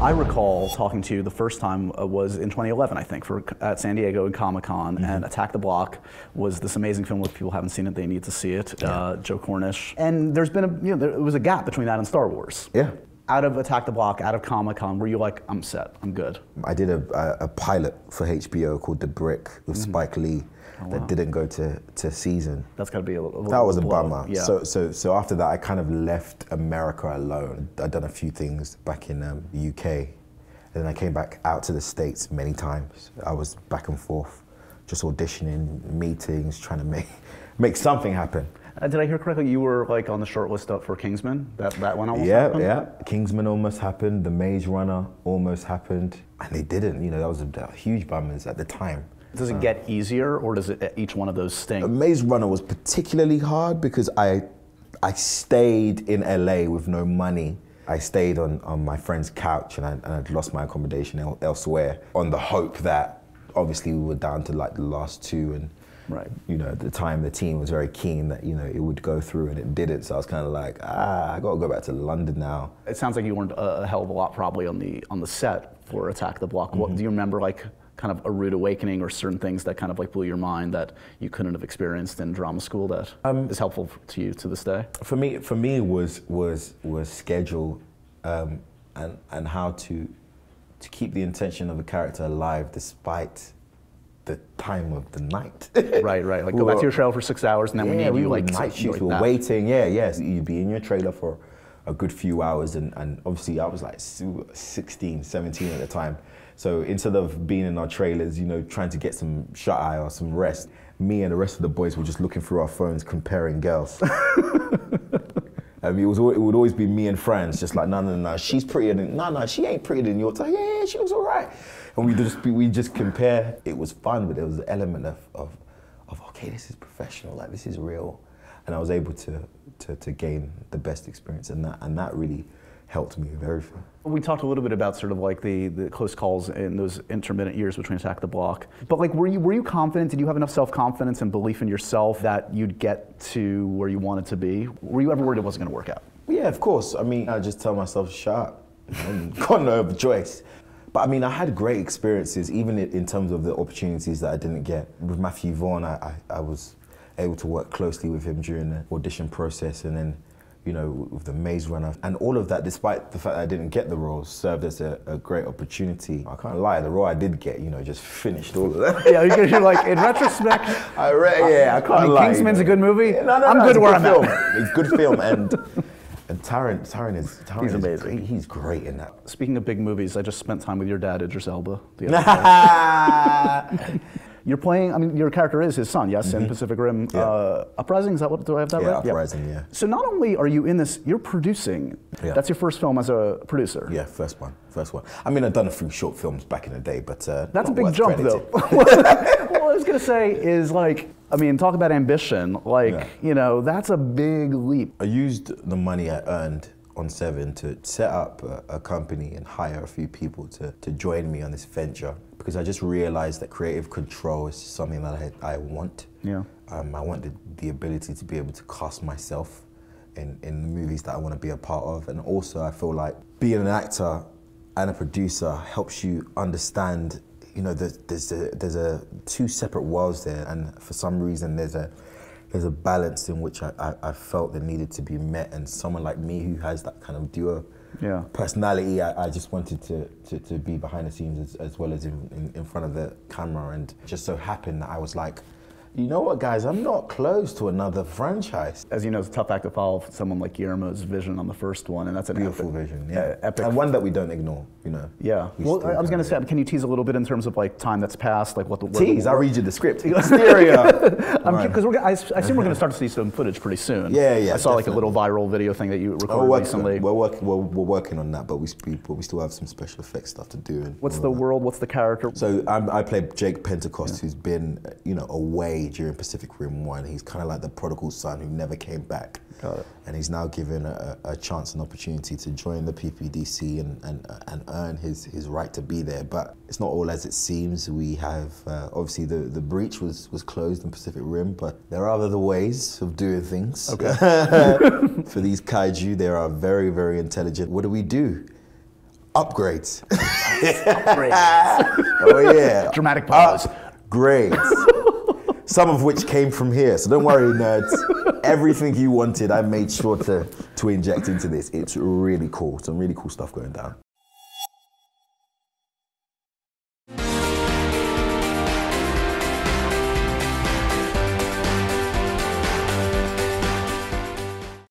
I recall talking to you the first time was in 2011, I think, at San Diego and Comic-Con, and Attack the Block was this amazing film. If people haven't seen it, they need to see it. Joe Cornish. And there's been there was a gap between that and Star Wars. Yeah. Out of Attack the Block, out of Comic-Con, were you like, I'm set, I'm good? I did a pilot for HBO called The Brick with Spike Lee that didn't go to season. That's got to be a little That was a blow. bummer. Yeah. So after that, I kind of left America alone. I'd done a few things back in the UK. And then I came back out to the States many times. I was back and forth, just auditioning, meetings, trying to make something happen. Did I hear correctly? You were like on the short list up for Kingsman. That one almost happened. Yeah. Kingsman almost happened. The Maze Runner almost happened, and they didn't. That was a huge bummers at the time. Does it get easier, or does it each one of those sting? Maze Runner was particularly hard because I stayed in LA with no money. I stayed on my friend's couch, and I'd lost my accommodation elsewhere on the hope that obviously we were down to like the last two, and. Right. At the time the team was very keen that it would go through, and it didn't. So I was kind of like, I got to go back to London now. It sounds like you learned a hell of a lot probably on the set for Attack the Block. What do you remember, like kind of a rude awakening or certain things that kind of like blew your mind that you couldn't have experienced in drama school that is helpful to you to this day? For me was schedule and how to keep the intention of a character alive despite the time of the night. Right. Like go back to your trailer for 6 hours, and then we need you like night shoots. We were waiting. Yes. You'd be in your trailer for a good few hours, and obviously I was like 16, 17 at the time. So instead of being in our trailers, trying to get some shut eye or some rest, me and the rest of the boys were just looking through our phones, comparing girls. I mean, it would always be me and friends, just like, no, she's prettier than, no, she ain't prettier than yours. Like, yeah, she looks all right. And we just compare. It was fun, but there was an element of okay, this is professional, like this is real. And I was able to gain the best experience in that, and that really helped me with everything. We talked a little bit about sort of like the close calls in those intermittent years between Attack the Block. But like, were you confident? Did you have enough self-confidence and belief in yourself that you'd get to where you wanted to be? Were you ever worried it wasn't going to work out? Yeah, of course. I mean, I just tell myself, shut up. Got no other choice. But I mean, I had great experiences, even in terms of the opportunities that I didn't get. With Matthew Vaughn, I was able to work closely with him during the audition process, and then, with the Maze Runner. And all of that, despite the fact that I didn't get the roles, served as a great opportunity. I can't lie, the role I did get, just finished all of that. Yeah, you're like, in retrospect, I can't lie. Kingsman's a good movie. No, I'm good where I'm at. It's a good film, and Taron is amazing. He's great in that. Speaking of big movies, I just spent time with your dad, Idris Elba, the other day. You're playing, your character is his son, yes, in Pacific Rim. Yeah. Uprising, do I have that right? Yeah, Uprising, yeah. So not only are you in this, you're producing. Yeah. That's your first film as a producer. Yeah, first one. I mean, I've done a few short films back in the day, but that's a big jump, though. What I was going to say is, talk about ambition. That's a big leap. I used the money I earned on Seven to set up a company and hire a few people to join me on this venture, because I just realized that creative control is something that I want. Yeah. I want the ability to be able to cast myself in the movies that I want to be a part of, and also I feel like being an actor and a producer helps you understand, there's two separate worlds there, and for some reason there's a balance in which I felt that needed to be met, and someone like me who has that kind of duo personality, I just wanted to be behind the scenes as well as in front of the camera, and just so happened that I was like, you know what, guys, I'm not close to another franchise. As you know, it's a tough act to follow someone like Guillermo's vision on the first one, and that's a beautiful vision, epic. And one that we don't ignore, Yeah. Well, I was going to say, can you tease a little bit in terms of time that's passed, what the tease? I'll read you the script. Stereo. Because I assume we're going to start to see some footage pretty soon. Yeah. I saw a little viral video thing that you recorded recently. We're working on that, but we still have some special effects stuff to do. What's the world? What's the character? So I play Jake Pentecost, who's been away during Pacific Rim 1. He's kind of like the prodigal son who never came back. Got it. And he's now given a chance and opportunity to join the PPDC and earn his right to be there. But it's not all as it seems. We have, obviously the breach was closed in Pacific Rim, but there are other ways of doing things. Okay. For these kaiju, they are very, very intelligent. What do? Upgrades. Upgrades. Oh yeah. Dramatic pause. Upgrades. Some of which came from here. So don't worry, nerds. Everything you wanted, I made sure to inject into this. It's really cool. Some really cool stuff going down.